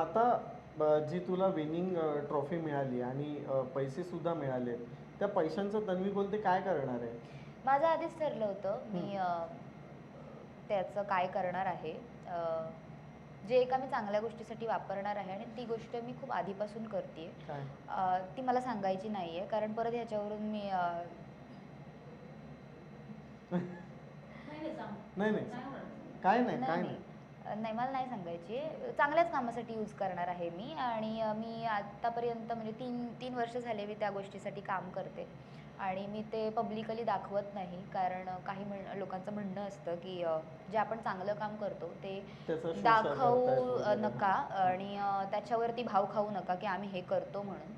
आता जी तुला winning trophy मिळाली आणि पैसे सुद्धा मिळाले, त्या पैशांचं तन्वी बोलते काय करणार आहे? माझं आधीच ठरलं होतं मी हं. त्याचं काय करणार आहे. जे एका मी चांगल्या गोष्टीसाठी वापरणार आहे आणि ती गोष्ट मी खूप आधीपासून करते काय? ती मला सांगायची नाही आहे कारण परत ह्याच्यावरून मी नाही नाही, काय नाही नाही काय नाही नाही. नाही मला नाही सांगायची चांगल्याच कामासाठी यूज करणार आहे मी आणि मी आत्तापर्यंत म्हणजे 3 वर्ष झाले मी त्या गोष्टीसाठी काम करते आणि मी ते पब्लिकली दाखवत नाही कारण काही लोकांचं म्हणणं असतं की जे आपण चांगलं काम करतो ते त्याचा शोषा करतायत दाखवू वगैरे. नका आणि त्याच्यावरती भाव खाऊ नका की आम्ही हे करतो म्हणून.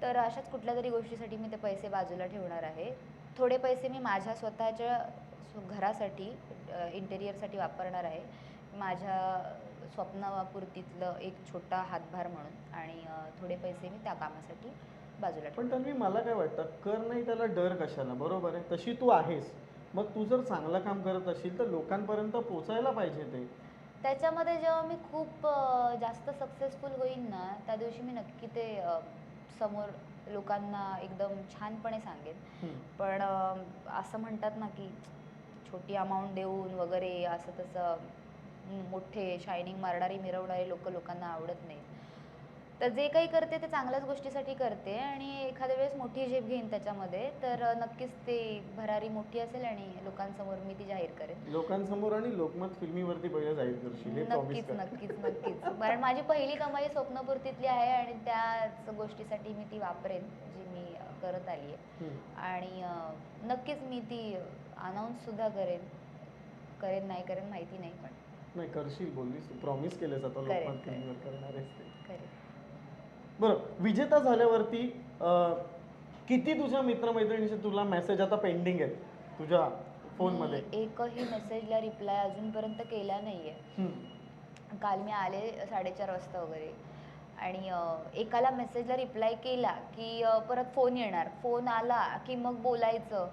तर अशाच कुठल्या तरी गोष्टीसाठी मी ते पैसे बाजूला ठेवणार आहे. थोडे पैसे मी माझ्या स्वतःच्या घरासाठी इंटेरियरसाठी वापरणार आहे. माझ्या स्वप्नापुरतीतलं एक छोटा हातभार म्हणून आणि थोडे पैसे मी त्या कामासाठी बाजूला पण ठेवणार. तन्वी मला काय वाटतं, कर नाही त्याला डर कशाला, बरोबर आहे? तशी तू आहेस. मग तू जर चांगलं काम करत असशील तर लोकांपर्यंत पोचायला पाहिजे ते. त्याच्यामध्ये जेव्हा मी खूप जास्त सक्सेसफुल होईन ना त्या दिवशी मी नक्की ते समोर लोकांना एकदम छानपणे सांगेन. हं. पण असं म्हणतात ना की छोटी अमाऊंट देऊन वगैरे असं तसं मोठे शायनिंग मारणारी मिरवणारे लोकांना आवडत नाही. तर जे काही करते ते चांगल्याच गोष्टीसाठी करते आणि एखाद्या वेळेस मोठी झेप घेईन त्याच्यामध्ये तर नक्कीच ते भरारी मोठी असेल आणि लोकांसमोर मी ती जाहीर करेन. लोकांसमोर आणि लोकमत फिल्मीवरती पहिलं जाहीर करशील, हे प्रॉमिस नक्कीच कर. नक्कीच नक्कीच कारण माझी पहिली कमाई स्वप्नपूर्तीतली आहे आणि त्याच गोष्टीसाठी मी ती वापरेन जी मी करत आली आहे. हं. आणि नक्कीच मी ती अनाऊन्ससुद्धा करेन. करेन नाही करेन माहिती नाही पण नाही, करशील बोललीस, प्रॉमिस केलंस आता करेन लोकमत करेन फिल्मीवर करणार आहेस ते. करेन. बरं, विजेता झाल्यावरती किती तुझ्या मित्रमैत्रिणींचे तुला मेसेज आता पेंडिंग आहेत तुझ्या मी फोनमध्ये? एकही मेसेजला रिप्लाय अजूनपर्यंत केला नाही आहे. हं. काल मी आले 4:30 वाजता वगैरे आणि एकाला मेसेजला रिप्लाय केला की परत फोन येणार. फोन आला की मग बोलायचं.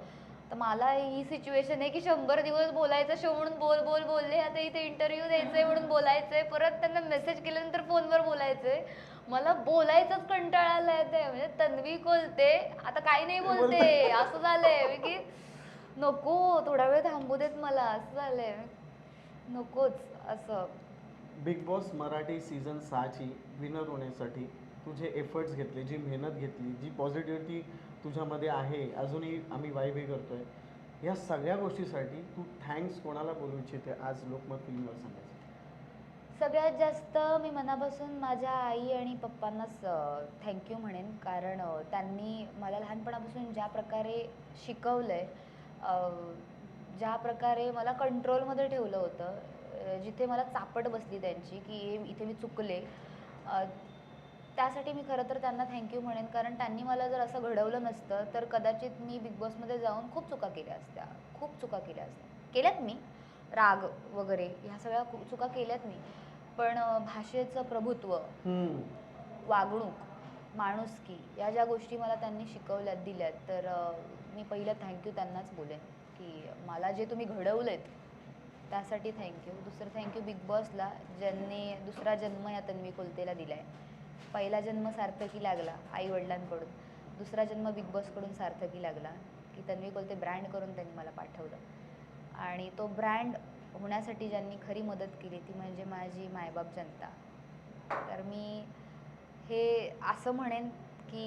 तर मला ही सिच्युएशन आहे की 100 दिवस बोलायचं शो म्हणून बोल बोलले आता इथे इंटरव्ह्यू द्यायचं आहे म्हणून बोलायचं आहे. परत त्यांना मेसेज केल्यानंतर फोनवर बोलायचं आहे. मला बोलायचंच कंटाळा आला आहे म्हणजे तन्वी बोलते आता काही नाही बोलते असं झालंय की नको थोडा वेळ थांबू देत मला असं झालंय. नकोच असं. बिग बॉस मराठी सीझन 6ची विनर होण्यासाठी तुझे एफर्ट्स घेतले, जी मेहनत घेतली, जी पॉझिटिव्हिटी तुझ्यामध्ये आहे, अजूनही आम्ही वाईबही करतो आहे, या सगळ्या गोष्टीसाठी तू थँक्स कोणाला बोलू इच्छिते आज लोकमत फिल्मीवर सांगायचं? सगळ्यात जास्त मी मनापासून माझ्या आई आणि पप्पांनाच थँक्यू म्हणेन कारण त्यांनी मला लहानपणापासून ज्या प्रकारे शिकवलं आहे, ज्या प्रकारे मला कंट्रोलमध्ये ठेवलं होतं, जिथे मला चापट बसली त्यांची की इथे मी चुकले, त्यासाठी मी खरं तर त्यांना थँक्यू म्हणेन कारण त्यांनी मला जर असं घडवलं नसतं तर कदाचित मी बिग बॉसमध्ये जाऊन खूप चुका केल्या असत्या. खूप चुका केल्या असत्या. केल्यात मी. राग वगैरे ह्या सगळ्या चुका केल्यात मी. पण भाषेचं प्रभुत्व, हं. वागणूक, माणुसकी या ज्या गोष्टी मला त्यांनी शिकवल्यात, दिल्यात तर मी पहिलं थँक्यू त्यांनाच बोलेन की मला जे तुम्ही घडवलेत त्यासाठी थँक्यू. दुसरं थँक्यू बिग बॉसला ज्यांनी दुसरा जन्म या तन्वी कोलतेला दिला आहे. पहिला जन्म सार्थकी लागला आई-वडिलांकडून. दुसरा जन्म बिग बॉसकडून सार्थकी लागला की तन्वी कोलते ब्रँड करून त्यांनी मला पाठवलं आणि तो ब्रँड होण्यासाठी ज्यांनी खरी मदत केली ती म्हणजे माझी मायबाप जनता. तर मी हे असं म्हणेन की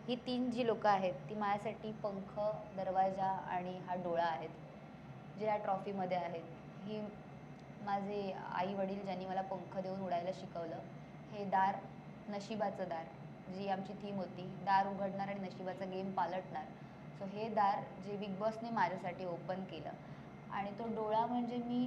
ही 3 जी लोकं आहेत ती माझ्यासाठी पंख, दरवाजा आणि हा डोळा आहेत. जे या ट्रॉफीमध्ये आहेत. ही माझे आई-वडील ज्यांनी मला पंख देऊन उडायला शिकवलं. हे दार, नशिबाचं दार, जी आमची थीम होती. दार उघडणार आणि नशिबाचा गेम पालटणार. सो हे दार जे बिग बॉसने माझ्यासाठी ओपन केलं आणि तो डोळा म्हणजे मी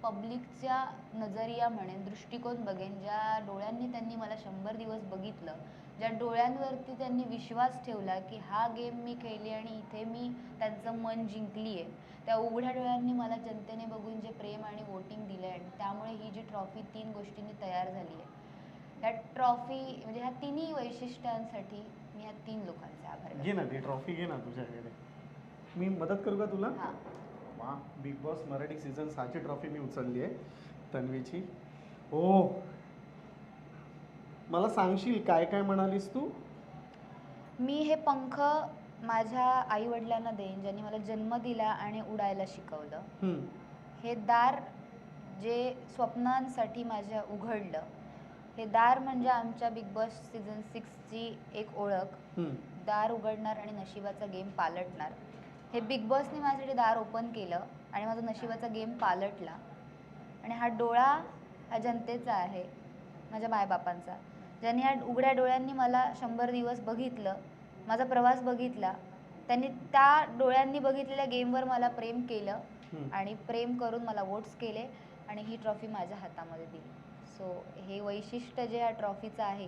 पब्लिकच्या नजरिया म्हणेन, दृष्टिकोन बघेन. ज्या डोळ्यांनी त्यांनी मला 100 दिवस बघितलं, ज्या डोळ्यांवरती त्यांनी विश्वास ठेवला की हा गेम मी खेळली आणि इथे मी त्यांचं मन जिंकली आहे. त्या उघड्या डोळ्यांनी मला जनतेने बघून जे प्रेम आणि वोटिंग दिलं आहे आणि त्यामुळे ही जी ट्रॉफी 3 गोष्टींनी तयार झाली आहे. ह्या ट्रॉफी म्हणजे ह्या तिन्ही वैशिष्ट्यांसाठी मी ह्या 3 लोकांचे आभार घे ना व्यक्त ती करते. ट्रॉफी, घे ना तुझ्याकडे. मी मदत करू का तुला? हां. वा, बिग बॉस मराठी सीझन 6ची ट्रॉफी मी उचलली आहे तन्वीची. ओ, मला सांगशील काय काय म्हणालीस तू? मी हे पंख माझ्या आईवडिलांना देईन ज्यांनी मला जन्म दिला आणि उडायला शिकवलं. हम्म, हे दार जे स्वप्नांसाठी माझ्या उघडलं, हे दार म्हणजे आमच्या बिग बॉस सीझन 6ची एक ओळख. हम्म, दार उघडणार आणि नशिबाचा गेम पालटणार. हे बिग बॉसने माझ्यासाठी दार ओपन केलं आणि माझा नशिबाचा गेम पालटला. आणि हा डोळा हा जनतेचा आहे, माझ्या मायबापांचा, ज्यांनी या उघड्या डोळ्यांनी मला 100 दिवस बघितलं, माझा प्रवास बघितला. त्यांनी त्या डोळ्यांनी बघितलेल्या गेमवर मला प्रेम केलं हम्म. आणि प्रेम करून मला वोट्स केले आणि ही ट्रॉफी माझ्या हातामध्ये दिली. सो हे वैशिष्ट्य जे या ट्रॉफीचं आहे,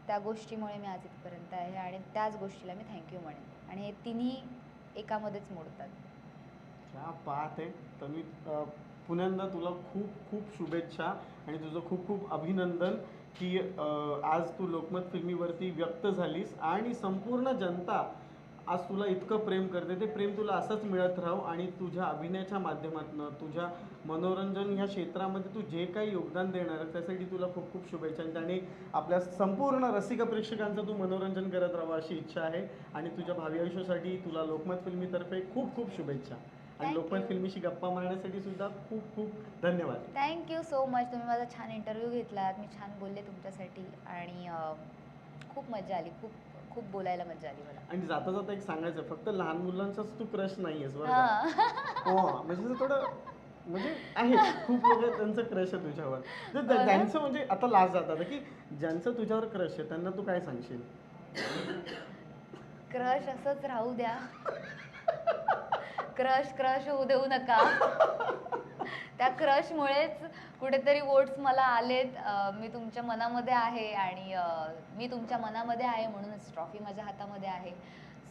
त्या गोष्टीमुळे मी आज इथपर्यंत आहे आणि त्याच गोष्टीला मी थँक्यू म्हणेन. आणि हे तिन्ही एकामध्येच मोडतात. क्या बात आहे. तर मी पुन्यांदा तुला खूप खूप शुभेच्छा आणि तुझं खूप खूप अभिनंदन की आज तू लोकमत फिल्मीवरती व्यक्त झालीस आणि संपूर्ण जनता आज तुला इतकं प्रेम करते. ते प्रेम तुला असंच मिळत राहो आणि तुझ्या अभिनयाच्या माध्यमातून तुझ्या मनोरंजन ह्या क्षेत्रामध्ये तू जे काही योगदान देणार आहे त्यासाठी तुला खूप खूप शुभेच्छा. आणि त्याने आपल्या संपूर्ण रसिक प्रेक्षकांचं तू मनोरंजन करत राहावं अशी इच्छा आहे. आणि तुझ्या भावी आयुष्यासाठी तुला लोकमत फिल्मीतर्फे खूप खूप शुभेच्छा. आणि Thank लोकमत you. फिल्मीशी गप्पा मारण्यासाठी सुद्धा खूप खूप धन्यवाद. Thank you so much. तुम्ही माझा छान इंटरव्ह्यू घेतलात, मी छान बोलले तुमच्यासाठी आणि खूप मजा आली. खूप खूप बोलायला मजा आली मला. आणि जाता जाता एक सांगायचं, फक्त लहान मुलांचाच तू क्रश नाहीयेस बरं का. हां. हो, म्हणजे असं थोडं म्हणजे आहे खूप लोक त्यांचं क्रश आहे तुझ्यावर. हो ना? ज्यांचं म्हणजे आता लास्ट जातात की ज्यांचं तुझ्यावर क्रश आहे त्यांना तू काय सांगशील? क्रश असंच राहू द्या. क्रश होऊ देऊ नका. त्या क्रशमुळेच कुठेतरी वोट्स मला आलेत. मी तुमच्या मनामध्ये आहे आणि मी तुमच्या मनामध्ये आहे म्हणूनच ट्रॉफी माझ्या हातामध्ये आहे.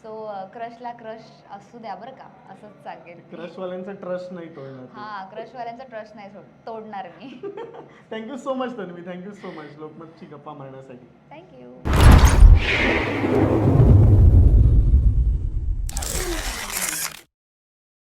सो क्रशला क्रश असू द्या बरं का, असंच सांगेन. क्रशवाल्यांचा ट्रस्ट नाही तोडणार तू. हां, क्रशवाल्यांचा ट्रस्ट नाही तोडणार मी. Thank you so much Tanvi, thank you so much लोकमतची गप्पा मारण्यासाठी. थँक्यू.